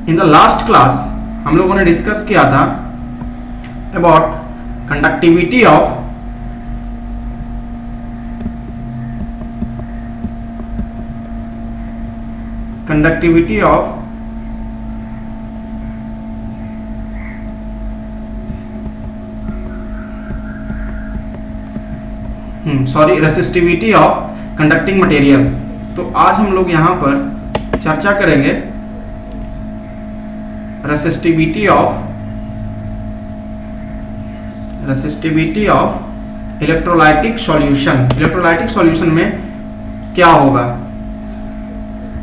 In the last class हम लोगों ने डिस्कस किया था about conductivity of resistivity of conducting material. तो आज हम लोग यहाँ पर चर्चा करेंगे resistivity of electrolytic solution. Electrolytic solution में क्या होगा?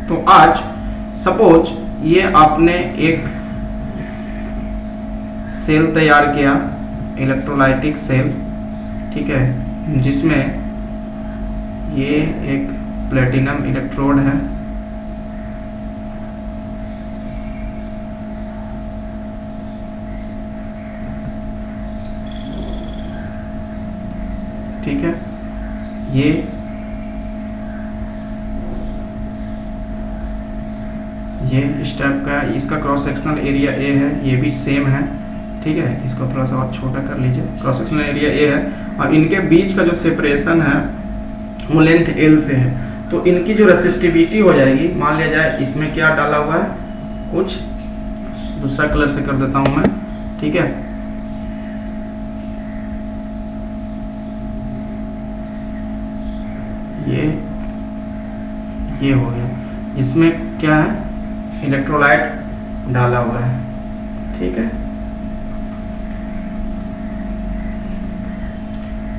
तो आज सपोज ये आपने एक सेल तैयार किया, इलेक्ट्रोलाइटिक सेल, ठीक है, जिसमें ये एक प्लेटिनम इलेक्ट्रोड है, ठीक है, ये इस टाइप का, इसका क्रॉस सेक्शनल एरिया ए है, ये भी सेम है, ठीक है, इसको थोड़ा सा और छोटा कर लीजिए। क्रॉस सेक्शनल एरिया ए है और इनके बीच का जो सेपरेशन है वो लेंथ एल से है। तो इनकी जो रेसिस्टिविटी हो जाएगी, मान लिया जाए इसमें क्या डाला हुआ है, कुछ दूसरा कलर से कर देता हूं मैं, ठीक है, ये हो गया, इसमें क्या है, इलेक्ट्रोलाइट डाला हुआ है, ठीक है।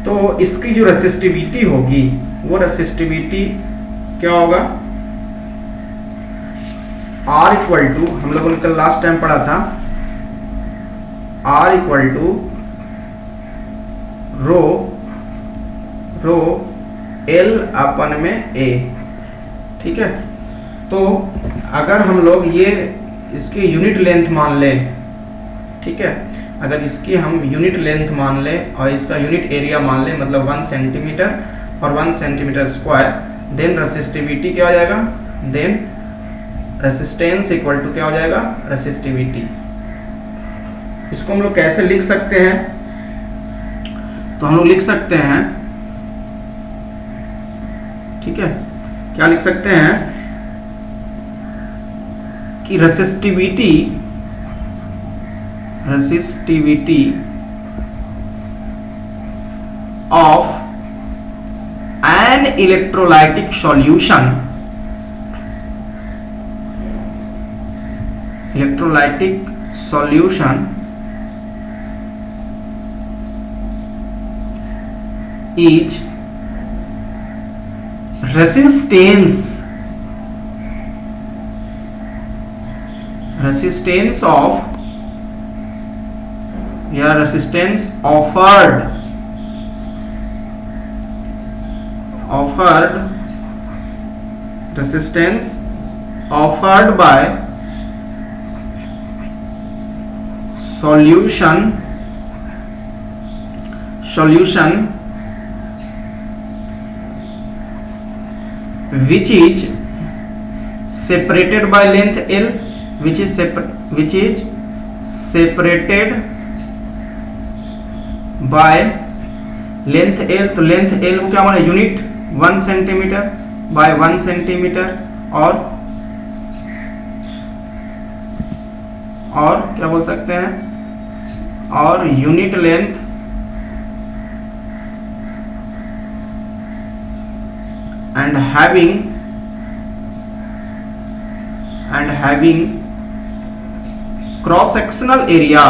तो इसकी जो रेसिस्टिविटी होगी वो रेसिस्टिविटी क्या होगा, R इक्वल टू, हम लोगों ने कल लास्ट टाइम पढ़ा था, R equal to rho L अपन में A, ठीक है। तो अगर हम लोग ये इसकी यूनिट लेंथ मान लें, ठीक है, अगर इसकी हम यूनिट लेंथ मान लें और इसका यूनिट एरिया मान लें, मतलब 1 सेंटीमीटर और 1 सेंटीमीटर स्क्वायर, देन रेसिस्टिविटी क्या हो जाएगा, देन रेसिस्टेंस इक्वल टू क्या हो जाएगा, रेसिस्टिविटी। इसको हम लोग कैसे लिख सकते हैं? तो हम लोग लिख सकते हैं, ठीक है, क्या लिख सकते हैं कि resistivity of an electrolytic solution, is resistance offered by solution which is separated by length L, which is separated by length L। तो लेंथ L को क्या माना, यूनिट 1 सेंटीमीटर बाय 1 सेंटीमीटर, और क्या बोल सकते हैं, और unit length and having cross sectional area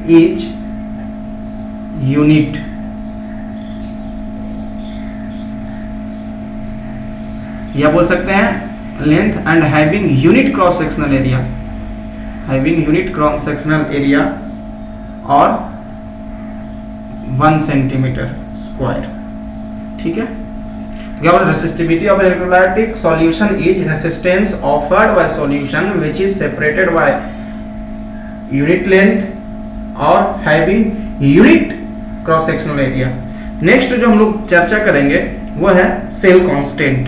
each unit। या बोल सकते हैं length and having unit cross sectional area, और 1 सेंटीमीटर स्क्वायर, ठीक है। Resistivity of electrolytic solution is resistance offered by solution which is separated by unit length और having unit cross sectional area. Next जो हम लोग चर्चा करेंगे वो है cell constant.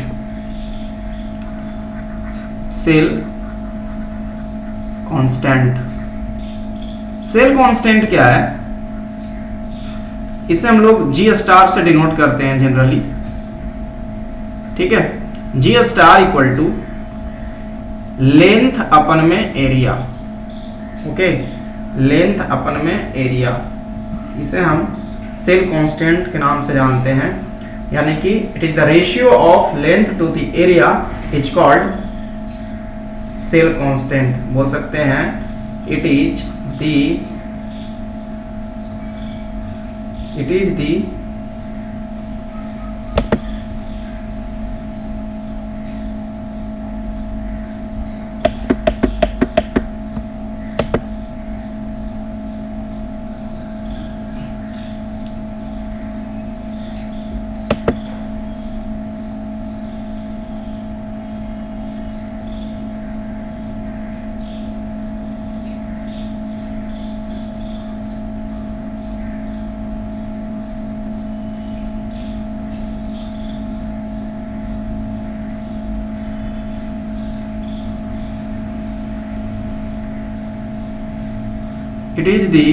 Cell constant, cell constant क्या है? इसे हम लोग जी स्टार से डिनोट करते हैं जनरली, ठीक है। जी स्टार इक्वल टू लेंथ अपन में एरिया, ओके, लेंथ अपन में एरिया, इसे हम सेल कांस्टेंट के नाम से जानते हैं। यानी कि it is the ratio of length to the area is called cell constant. बोल सकते हैं it is the it is the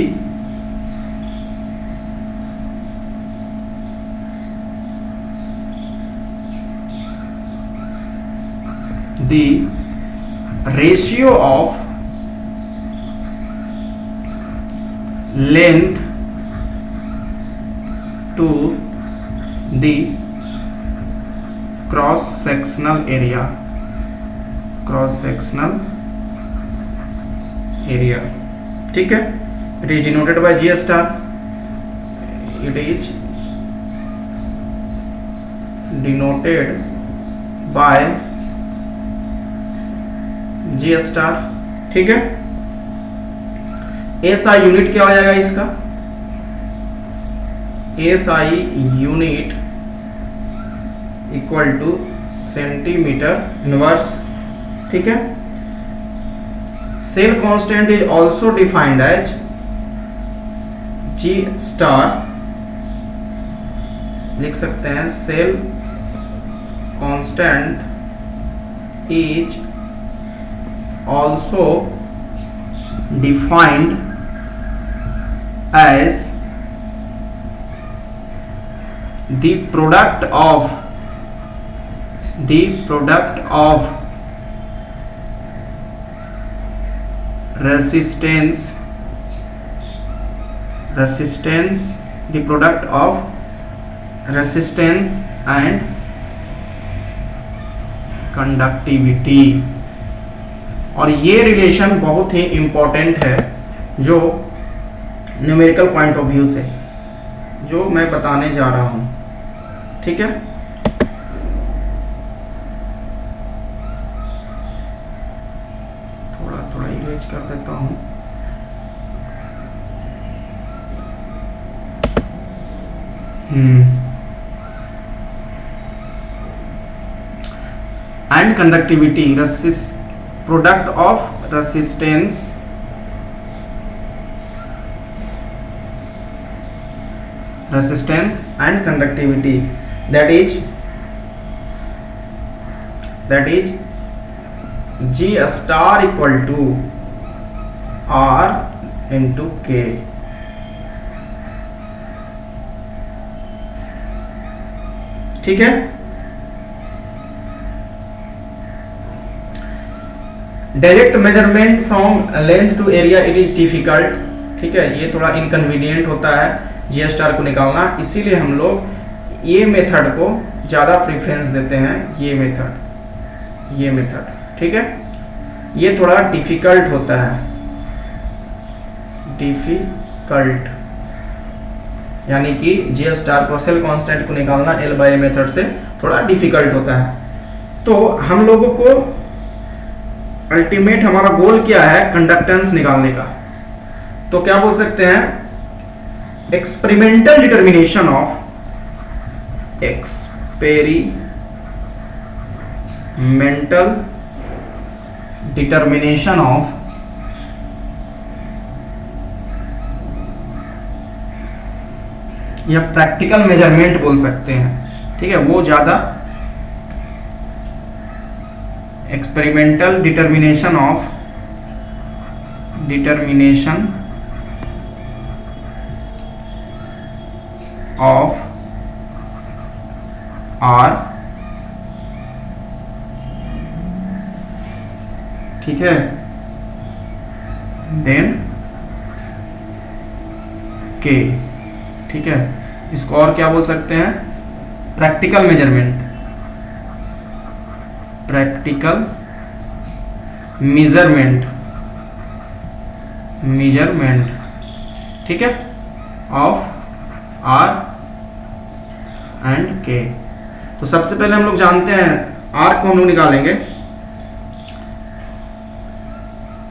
ratio of length to the cross sectional area, ठीक है। It is denoted by G star, it is denoted by G star, ठीक है। SI unit क्या हो जाएगा इसका? SI unit equal to centimetre inverse, ठीक है। Cell constant is also defined as G star, लिख सकते हैं cell constant is also defined as the product of resistance, the product of resistance and conductivity। और ये रिलेशन बहुत ही important है जो न्यूमेरिकल पॉइंट ऑफ व्यू से जो मैं बताने जा रहा हूं, ठीक है। थोड़ा थोड़ा इरेज कर देता हूं। And conductivity, product of resistance and conductivity, that is G star equal to R into K, ठीक है। Direct measurement from length to area it is difficult, ठीक है। ये थोड़ा इनकन्वीनियंट होता है जी स्टार को निकालना, इसीलिए हम लोग ये मेथड को ज़्यादा प्रेफरेंस देते हैं। ये मेथड, ठीक है। ये थोड़ा डिफिकल्ट होता है, यानी कि जी स्टार को सेल कांस्टेंट को निकालना एल बाय मेथड से थोड़ा डिफिकल्ट होता है। तो हम लोगों को अल्टीमेट हमारा गोल क्या है? कंडक्टेंस निकालने का। तो क्या बोल सकते हैं? एक्सपेरिमेंटल डिटर्मिनेशन ऑफ या प्रैक्टिकल मेजरमेंट बोल सकते हैं, ठीक है, वो ज़्यादा एक्सपेरिमेंटल डिटर्मिनेशन ऑफ आर, ठीक है, देन के, ठीक है। इसको और क्या बोल सकते हैं, प्रैक्टिकल मेजरमेंट, प्रैक्टिकल मेजरमेंट, ठीक है, ऑफ आर एंड के। तो सबसे पहले हम लोग जानते हैं आर को हम लोग निकालेंगे,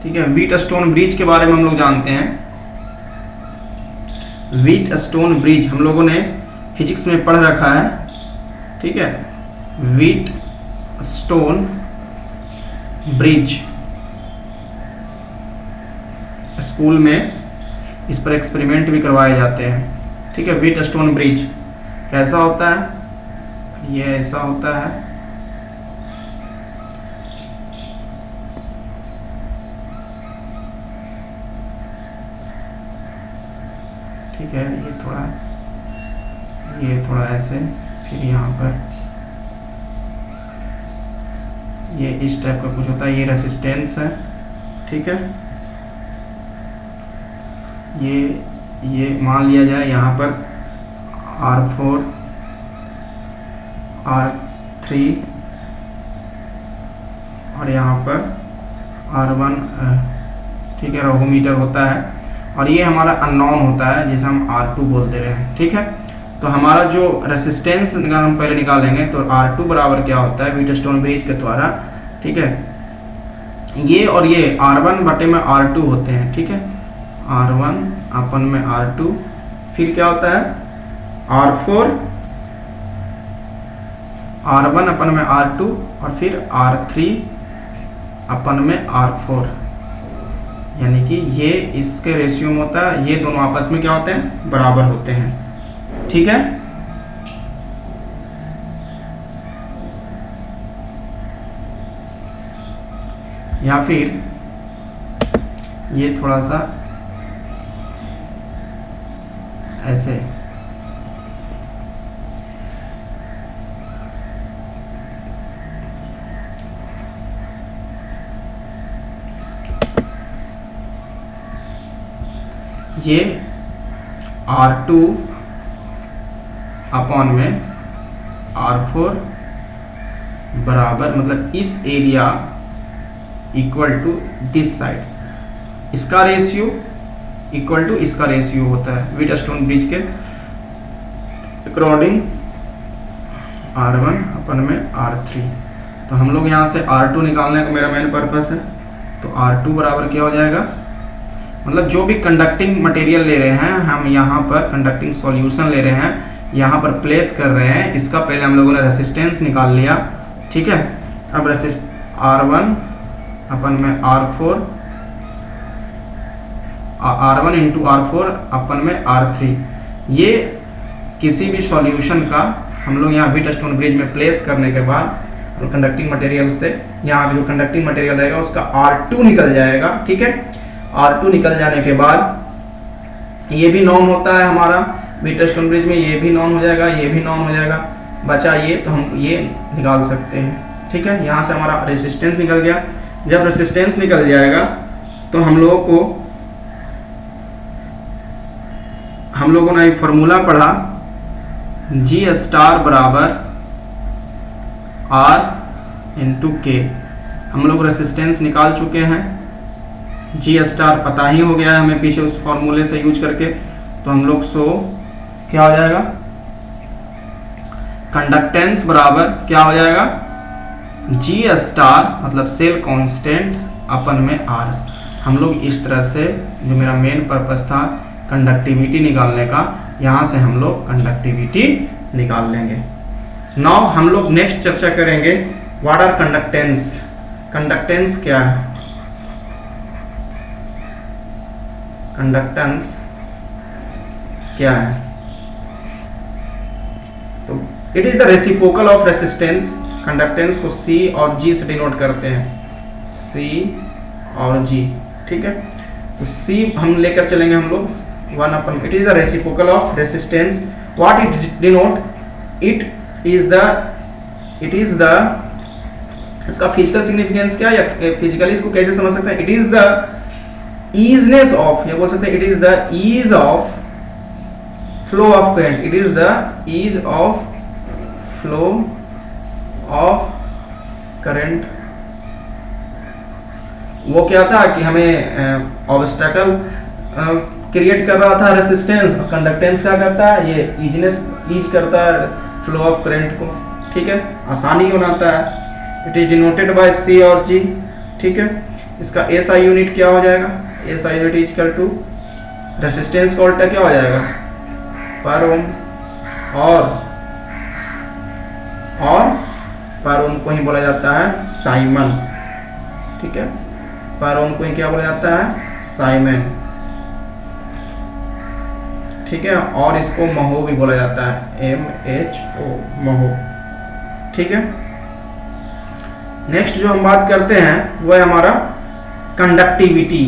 ठीक है। व्हीटस्टोन ब्रिज के बारे में हम लोग जानते हैं। व्हीटस्टोन ब्रिज हम लोगों ने फिजिक्स में पढ़ रखा है, ठीक है। व्हीटस्टोन ब्रिज स्कूल में इस पर एक्सपेरिमेंट भी करवाए जाते हैं, ठीक है। व्हीटस्टोन ब्रिज कैसा होता है, ये ऐसा होता है, ठीक है। ये थोड़ा ऐसे, फिर यहाँ पर ये इस टाइप का कुछ होता है, ये रेसिस्टेंस है, ठीक है। ये मान लिया जाए यहाँ पर R4 R3 और यहाँ पर R1, ठीक है, रोहोमीटर होता है। और ये हमारा अननोन होता है जिसे हम R2 बोलते रहे हैं, ठीक है। तो हमारा जो रेसिस्टेंस हम पहले निकालेंगे, तो R2 बराबर क्या होता है व्हीटस्टोन ब्रिज के द्वारा, ठीक है। ये और ये R1 बटे में R2 होते हैं, ठीक है। R1 अपन में R2, फिर क्या होता है R4, R1 अपन में R2 और फिर R3 अपन में R4, यानी कि ये इसके रेशियो में होता है, ये दोनों आपस में क्या होते हैं, बराबर होते हैं, ठीक है। या फिर ये थोड़ा सा ऐसे, ये R2 अपॉन में R4 बराबर, मतलब इस area equal to this side, इसका रेशियो इक्वल टू इसका रेशियो होता है व्हीटस्टोन ब्रिज के अकॉर्डिंग R1 अपन में R3। तो हम लोग यहाँ से R2 निकालने का मेरा मेन पर्पस है, तो R2 बराबर क्या हो जाएगा, मतलब जो भी कंडक्टिंग मटेरियल ले रहे हैं हम, यहाँ पर कंडक्टिंग सॉल्यूशन ले रहे हैं, यहाँ पर प्लेस कर रहे हैं, इसका पहले हम लोगों ने रेसिस्टेंस निकाल लिया, ठीक है। अब R1 अपन में R1 इंटू R4 अपन में R3, ये किसी भी सॉल्यूशन का हम लोग यहाँ व्हीटस्टोन ब्रिज में प्लेस करने के बाद कंडक्टिंग मटेरियल से यहाँ जो कंडक्टिंग मटेरियल रहेगा उसका R2 निकल जाएगा, ठीक है। R2 निकल जाने के बाद ये भी नॉन होता है हमारा व्हीटस्टोन ब्रिज में, ये भी नॉन हो जाएगा, ये भी नॉन हो जाएगा, बचा ये, तो हम ये निकाल सकते हैं, ठीक है। यहाँ से हमारा रेसिस्टेंस निकल गया। जब रेसिस्टेंस निकल जाएगा तो हम लोगों ने एक फॉर्मूला पढ़ा, G स्टार बराबर R इंटू के। हम लोग रेसिस्टेंस निकाल चुके हैं, G स्टार पता ही हो गया है हमें पीछे उस फॉर्मूले से यूज करके, तो हम लोग क्या हो जाएगा, कंडक्टेंस बराबर क्या हो जाएगा, G स्टार मतलब सेल कांस्टेंट अपन में R। हम लोग इस तरह से, जो मेरा मेन पर्पस था कंडक्टिविटी निकालने का, यहाँ से हम लोग कंडक्टिविटी निकाल लेंगे। नाउ हम लोग नेक्स्ट चर्चा करेंगे व्हाट आर कंडक्टेंस। कंडक्टेंस क्या है, कंडक्टेंस क्या है। It is the reciprocal of resistance. Conductance को C और G से डिनोट करते हैं, C और G, ठीक है। तो C हम लेकर चलेंगे हम लोग 1/, it is the reciprocal of resistance. What it denote, it is the इसका फिजिकल सिग्निफिकेंस क्या, या फिजिकली इसको कैसे समझ सकते हैं, it is the easiness of, या बोल सकते हैं it is the ease of flow of current, it is the ease of flow of current. वो क्या था कि हमें ऑब्स्टेकल क्रिएट कर रहा था रेसिस्टेंस, और कंडक्टेंस क्या करता है, ये ईज करता है फ्लो ऑफ करंट को, ठीक है, आसानी बनाता है। It is denoted bye C और G, ठीक है। इसका SI यूनिट क्या हो जाएगा, SI unit is equal to resistance का उल्टा क्या हो जाएगा, पर ओम, और पर ओम को ही बोला जाता है साइमन, ठीक है, पर ओम को ही क्या बोला जाता है, साइमन, ठीक है। और इसको महो भी बोला जाता है, MHO, महो, ठीक है। नेक्स्ट जो हम बात करते हैं वो है हमारा कंडक्टिविटी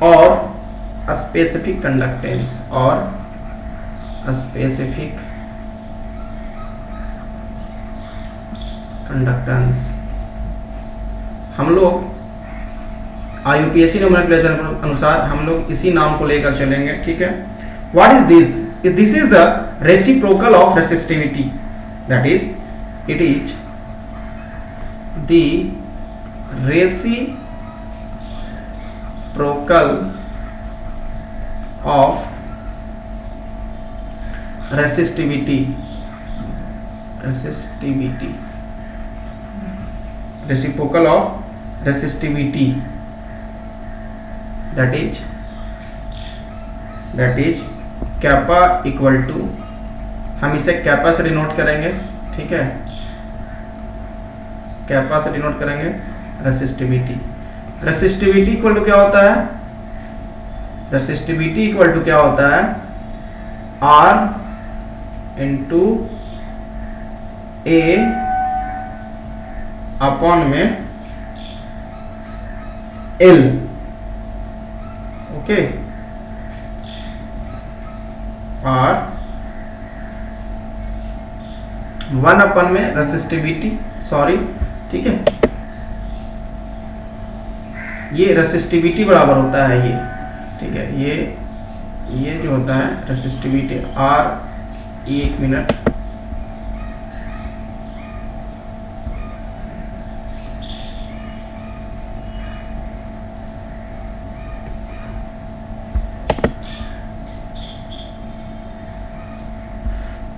और स्पेसिफिक कंडक्टेंस और स्पेसिफिक कंडक्टेंस। हम लोग IUPAC नोमेनक्लेचर के अनुसार हम लोग इसी नाम को लेकर चलेंगे, ठीक है। What is this, this is the reciprocal of resistivity, that is it is the reciprocal of resistivity reciprocal of resistivity, that is kappa equal to, हम इसे कैपा से डिनोट करेंगे, ठीक है, कैपा से डिनोट करेंगे रेसिस्टिविटी। रेसिस्टिविटी इक्वल टू क्या होता है, रेसिस्टिविटी इक्वल टू क्या होता है, R इंटू A अपॉन में L, ओके, और 1/, में रेसिस्टिविटी, सॉरी, ठीक है, ये रेसिस्टिविटी बराबर होता है ये, ठीक है, ये जो होता है रेसिस्टिविटी R, 1 मिनट,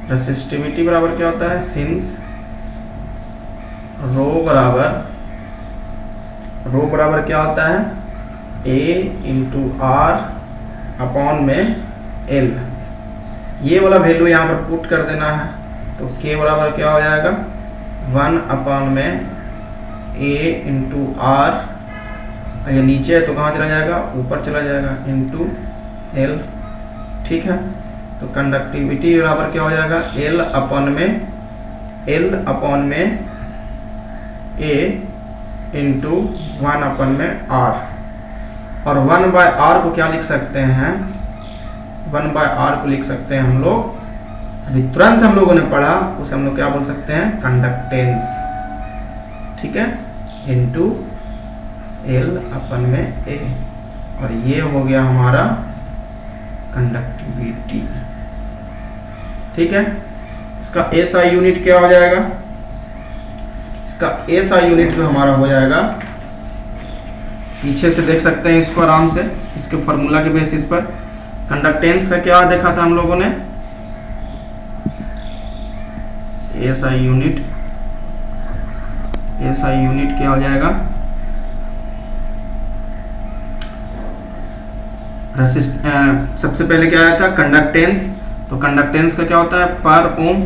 रेसिस्टिविटी बराबर क्या होता है, सिंस रो बराबर क्या होता है, A इंटू R अपॉन में L। ये वाला वैल्यू यहाँ पर पुट कर देना है, तो K बराबर क्या हो जाएगा, 1/, में A इंटू R, ये नीचे है तो कहाँ चला जाएगा, ऊपर चला जाएगा, इंटू L, ठीक है। तो कंडक्टिविटी बराबर क्या हो जाएगा, L अपॉन में A इंटू 1/, में R, और 1/R को क्या लिख सकते हैं, 1/R को लिख सकते हैं हम लोग, अभी तुरंत हम लोगों ने पढ़ा उसे हम लोग क्या बोल सकते हैं, कंडक्टेंस, ठीक है, इंटू L/, में A, और ये हो गया हमारा कंडक्टिविटी, ठीक है। इसका SI यूनिट क्या हो जाएगा, इसका SI यूनिट जो हमारा हो जाएगा, पीछे से देख सकते हैं इसको आराम से, इसके फॉर्मूला के बेसिस पर। कंडक्टेंस का क्या देखा था हम लोगों ने, SI यूनिट क्या हो जाएगा, सबसे पहले क्या आया था, कंडक्टेंस, तो कंडक्टेंस का क्या होता है, पर ओम,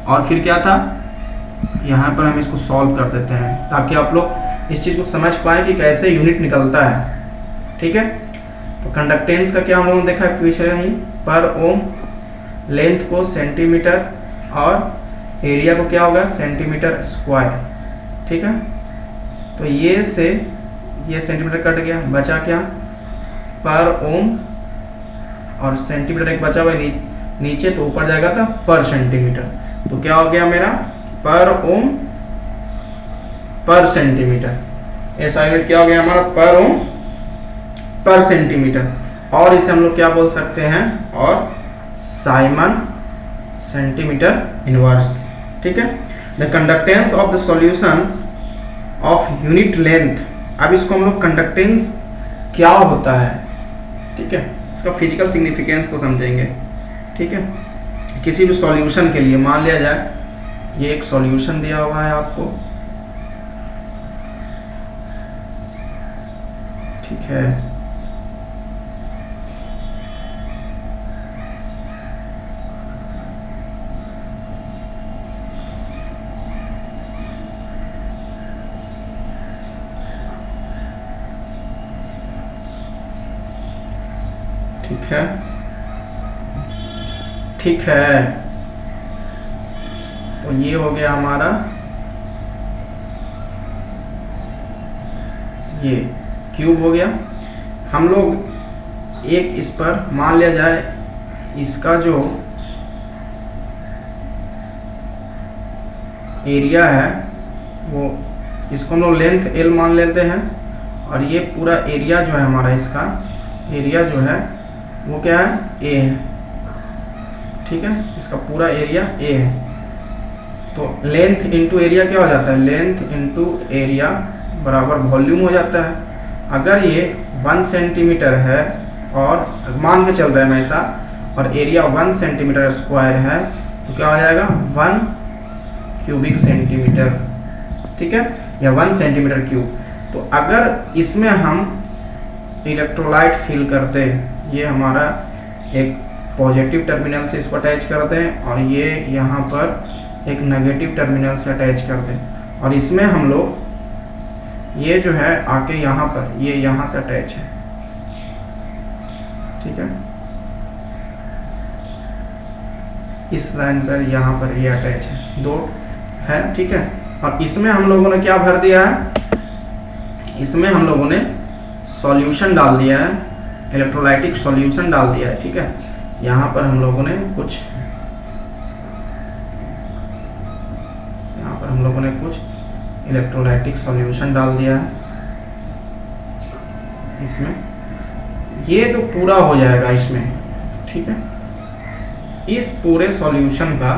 और फिर क्या था, यहाँ पर हम इसको सॉल्व कर देते हैं ताकि आप लोग इस चीज़ को समझ पाए कि कैसे यूनिट निकलता है, ठीक है। तो कंडक्टेंस का क्या हम लोगों ने देखा पीछे ही, पर ओम, लेंथ को सेंटीमीटर और एरिया को क्या होगा सेंटीमीटर स्क्वायर। ठीक है, तो ये से ये सेंटीमीटर कट गया, बचा क्या पर ओम, और सेंटीमीटर एक बचा हुआ नीचे, तो ऊपर जाएगा था पर सेंटीमीटर, तो क्या हो गया मेरा पर ओम पर सेंटीमीटर। ऐसा यूनिट क्या हो गया हमारा पर ओम पर सेंटीमीटर, और इसे हम लोग क्या बोल सकते हैं, और साइमन सेंटीमीटर इनवर्स। ठीक है, the conductance of the solution of unit length. अब इसको हम लोग कंडक्टेंस क्या होता है, ठीक है, इसका फिजिकल सिग्निफिकेंस को समझेंगे। ठीक है, किसी भी सॉल्यूशन के लिए मान लिया जाए ये एक सॉल्यूशन दिया हुआ है आपको, ठीक है, ठीक है, ठीक है, तो ये हो गया हमारा ये क्यूब हो गया। हम लोग एक इस पर मान लिया जाए इसका जो एरिया है वो, इसको हम लोग लेंथ एल मान लेते हैं, और ये पूरा एरिया जो है हमारा, इसका एरिया जो है वो क्या है ए है। ठीक है, इसका पूरा एरिया ए है, तो लेंथ इंटू एरिया क्या हो जाता है, लेंथ इंटू एरिया बराबर वॉल्यूम हो जाता है। अगर ये 1 सेंटीमीटर है और मान के चल रहा है हमेशा, और एरिया 1 सेंटीमीटर स्क्वायर है, तो क्या हो जाएगा 1 क्यूबिक सेंटीमीटर। ठीक है, या 1 सेंटीमीटर क्यूब। तो अगर इसमें हम इलेक्ट्रोलाइट फिल करते हैं, ये हमारा एक पॉजिटिव टर्मिनल से इसको अटैच करते हैं, और ये यहाँ पर एक नेगेटिव टर्मिनल से अटैच करते हैं, और इसमें हम लोग ये जो है आके यहाँ पर ये यहाँ से अटैच है। ठीक है, इस लाइन पर यहाँ पर ये अटैच है, दो है। ठीक है, और इसमें हम लोगों ने क्या भर दिया है, इसमें हम लोगों ने सॉल्यूशन डाल दिया है, इलेक्ट्रोलाइटिक सॉल्यूशन डाल दिया है। ठीक है, यहाँ पर हम लोगों ने कुछ, यहाँ पर हम लोगों ने कुछ इलेक्ट्रोलाइटिक सॉल्यूशन डाल दिया है इसमें, ये तो पूरा हो जाएगा इसमें। ठीक है, इस पूरे सॉल्यूशन का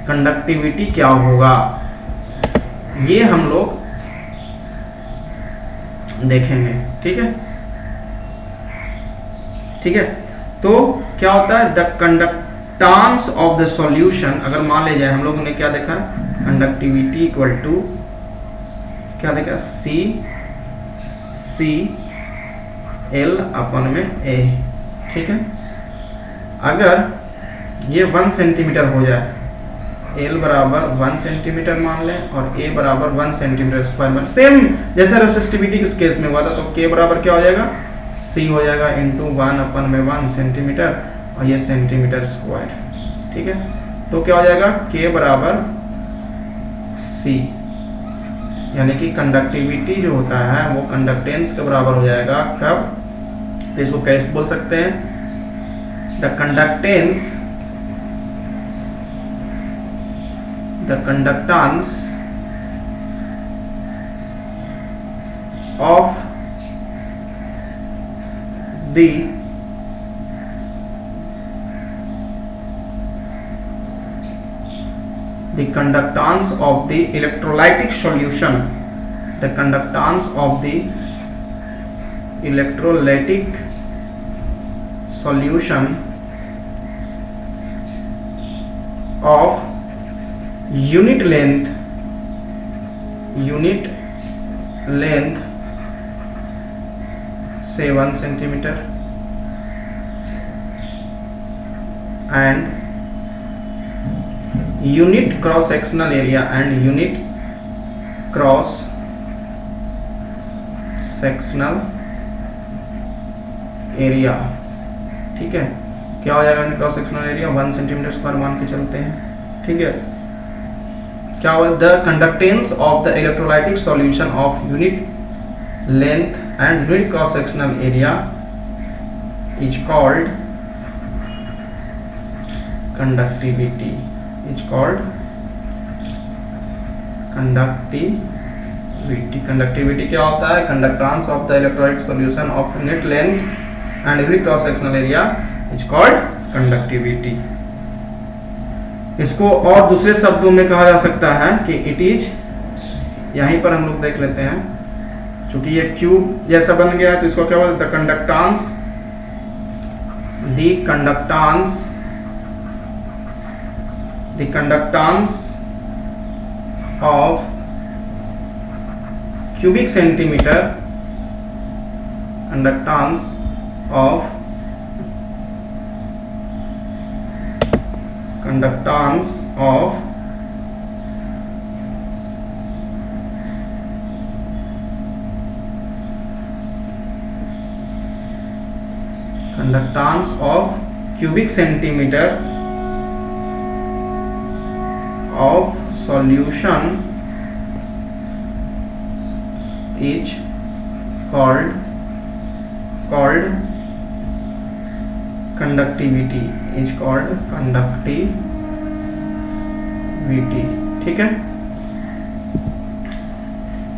कंडक्टिविटी क्या होगा ये हम लोग देखेंगे। ठीक है, ठीक है, तो क्या होता है the conductance of the solution, अगर मान ले जाए हम लोगों ने क्या देखा, कंडक्टिविटी इक्वल टू क्या देखा, सी एल अपन में ए। ठीक है, अगर ये 1 सेंटीमीटर हो जाए, एल बराबर 1 सेंटीमीटर मान लें और ए बराबर 1 सेंटीमीटर स्क्वायर, सेम जैसे रेसिस्टिविटी के केस में हुआ था, तो के बराबर क्या हो जाएगा, सी हो जाएगा इंटू 1 अपन में 1 सेंटीमीटर, और ये सेंटीमीटर स्क्वायर। ठीक है, तो क्या हो जाएगा के बराबर सी, यानी कि कंडक्टिविटी जो होता है वो कंडक्टेंस के बराबर हो जाएगा। कब, तो इसको कैसे बोल सकते हैं, the conductance, the conductance of the conductance of the electrolytic solution, the conductance of the electrolytic solution of unit length say 1 centimeter and unit cross sectional area and unit cross sectional area, ठीक है, क्या हो जाएगा cross sectional area 1 centimetre square मान के चलते हैं, ठीक है। क्या हुआ, the conductance of the electrolytic solution of unit length and unit cross sectional area is called conductivity, is called conductivity. Conductivity क्या होता है, conductance of the electrolytic solution of unit length and unit cross sectional area is called conductivity. इसको और दूसरे शब्दों में कहा जा सकता है कि इट इज, यहीं पर हम लोग देख लेते हैं, चूंकि ये क्यूब जैसा बन गया है तो इसको क्या बोलते हैं, conductance, the conductance of cubic centimetre, conductance of conductance of cubic centimeter of solution is called conductivity, is called conductivity, ठीक है।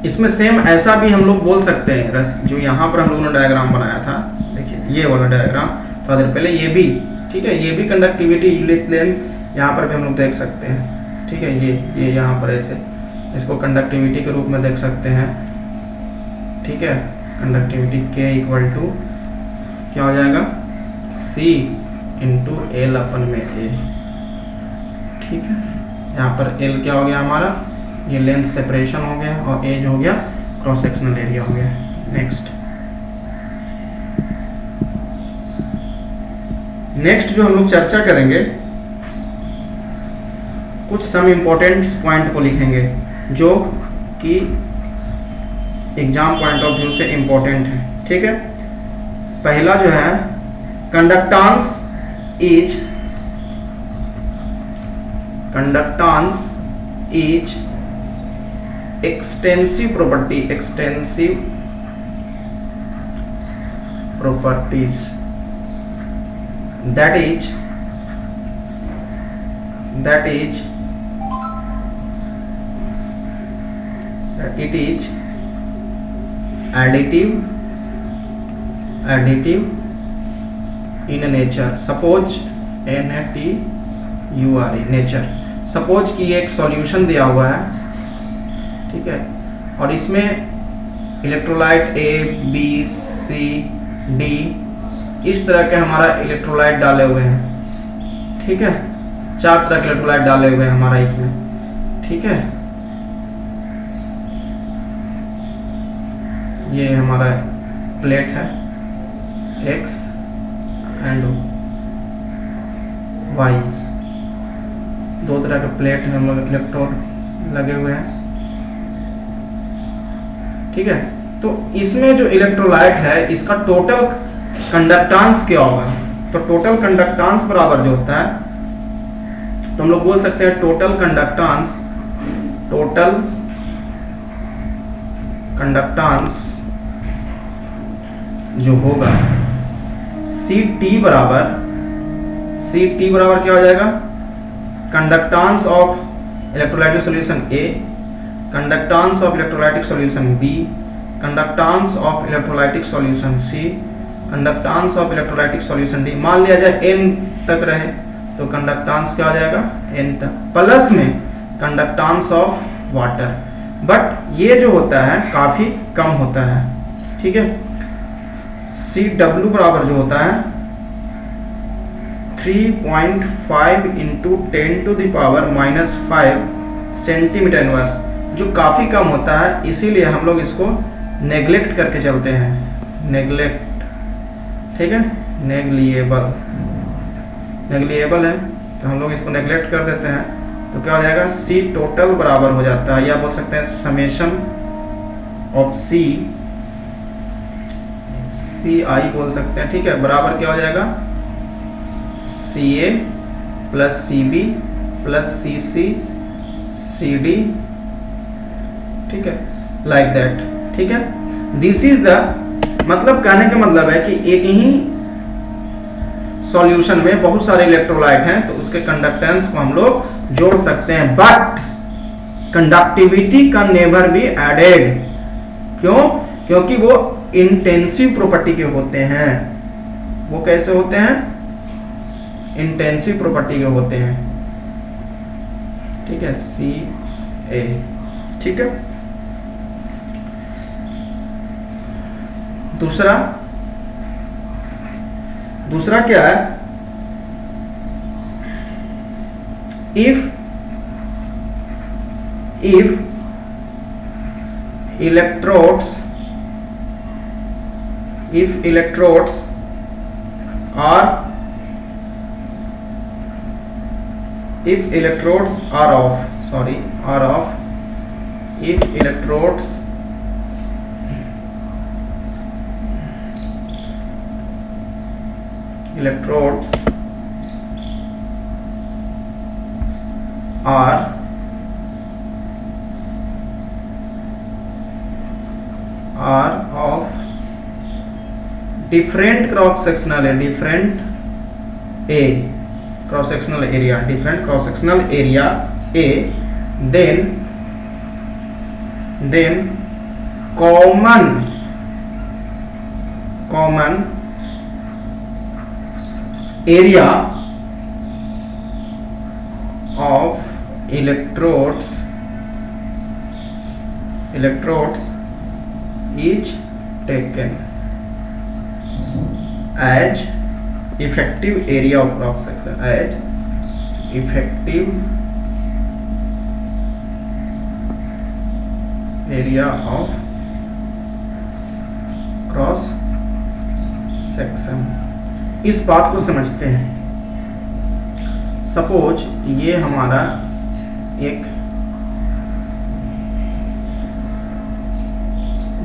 इसमें सेम ऐसा भी हम लोग बोल सकते हैं, जो यहाँ पर हम लोगों ने डायग्राम बनाया था, देखिए ये वाला डायग्राम थोड़ा देर पहले, ये भी ठीक है, ये भी कंडक्टिविटी यूनिट लेंथ यहाँ पर भी हम लोग देख सकते हैं, ठीक है। ये यहाँ पर ऐसे इसको कंडक्टिविटी के रूप में देख सकते हैं, ठीक है। कंडक्टिविटी K इक्वल टू क्या हो जाएगा, C इंटू L अपन में A, ठीक है। यहाँ पर L क्या हो गया हमारा, ये लेंथ सेपरेशन हो गया, और A जो हो गया क्रॉस सेक्शनल एरिया हो गया। नेक्स्ट जो हम लोग चर्चा करेंगे, कुछ सम इम्पोर्टेंट पॉइंट को लिखेंगे जो कि एग्जाम पॉइंट ऑफ व्यू से इम्पोर्टेंट है, ठीक है। पहला जो है, conductance is extensive properties that is it is additive in nature, suppose nature, nature, suppose कि एक सॉल्यूशन दिया हुआ है, ठीक है, और इसमें electrolyte A, B, C, D इस तरह के हमारा इलेक्ट्रोलाइट डाले हुए हैं, ठीक है, 4 तरह के इलेक्ट्रोलाइट डाले हुए हैं हमारा इसमें, ठीक है। ये हमारा प्लेट है X एंड Y, 2 तरह के प्लेट हैं, हम लोग इलेक्ट्रोड लगे हुए हैं, ठीक है। तो इसमें जो इलेक्ट्रोलाइट है इसका टोटल कंडक्टेंस क्या होगा, तो टोटल कंडक्टेंस बराबर जो होता है, तो हम लोग बोल सकते हैं टोटल कंडक्टेंस जो होगा CT बराबर क्या हो जाएगा, conductance of electrolytic solution A, conductance of electrolytic solution B, conductance of electrolytic solution C, conductance of electrolytic solution D। मान लिया जाए n तक रहे तो कंडक्टेंस क्या हो जाएगा, n तक, प्लस में कंडक्टेंस ऑफ वाटर, बट ये जो होता है काफी कम होता है, ठीक है। CW बराबर जो होता है 3.5 इंटू 10⁻⁻5 सेंटीमीटर इनवर्स, जो काफी कम होता है, इसीलिए हम लोग इसको नेग्लेक्ट करके चलते हैं, नेग्लेक्ट, ठीक है, नेग्लिएबल है तो हम लोग इसको नेग्लेक्ट कर देते हैं, तो क्या हो जाएगा, C टोटल बराबर हो जाता है, या बोल सकते हैं समेशन ऑफ C CI बोल सकते हैं, ठीक है, बराबर क्या हो जाएगा CA plus CB plus CC CD, ठीक है, लाइक दैट, ठीक है। दिस इज द, मतलब कहने का मतलब है कि एक ही सॉल्यूशन में बहुत सारे इलेक्ट्रोलाइट हैं तो उसके कंडक्टेंस को हम लोग जोड़ सकते हैं, but conductivity can never be added. क्यों? क्योंकि वो इंटेंसिव प्रॉपर्टी के होते हैं। वो कैसे होते हैं? इंटेंसिव प्रॉपर्टी के होते हैं, ठीक है, CA, ठीक है। दूसरा क्या है? If electrodes are of different cross-sectional area, different cross-sectional area A, then common area of electrodes is taken as effective area of cross section, as effective area of cross section. इस बात को समझते हैं। सपोज ये हमारा एक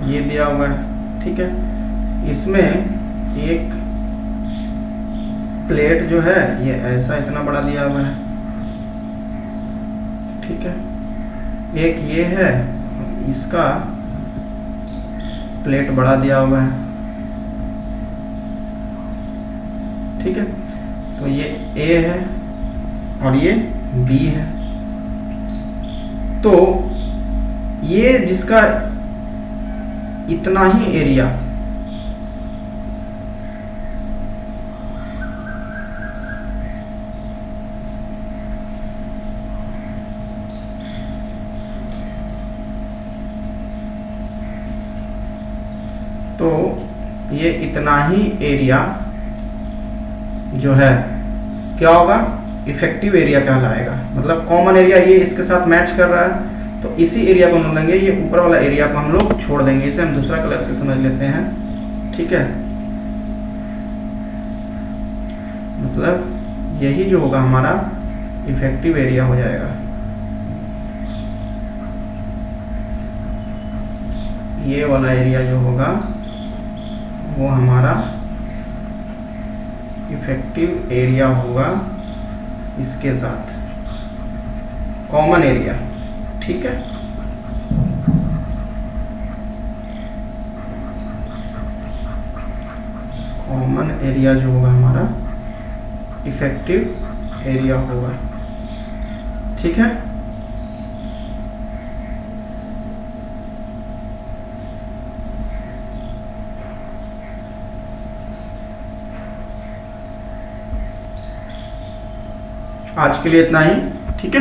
ये दिया हुआ है, ठीक है, इसमें एक प्लेट जो है ये ऐसा इतना बड़ा दिया हुआ है, ठीक है, एक ये है, इसका प्लेट बड़ा दिया हुआ है, ठीक है, तो ये A है और ये B है। तो ये जिसका इतना ही एरिया तो ये इतना ही एरिया जो है क्या होगा? इफेक्टिव एरिया कहलाएगा। मतलब कॉमन एरिया ये इसके साथ मैच कर रहा है तो इसी एरिया को हम लेंगे, ये ऊपर वाला एरिया को हम लोग छोड़ देंगे। इसे हम दूसरा कलर से समझ लेते हैं, ठीक है। मतलब यही जो होगा हमारा इफेक्टिव एरिया हो जाएगा। ये वाला एरिया जो होगा वो हमारा इफेक्टिव एरिया होगा इसके साथ, कॉमन एरिया, ठीक है। कॉमन एरिया जो होगा हमारा इफेक्टिव एरिया होगा, ठीक है। आज के लिए इतना ही, ठीक है।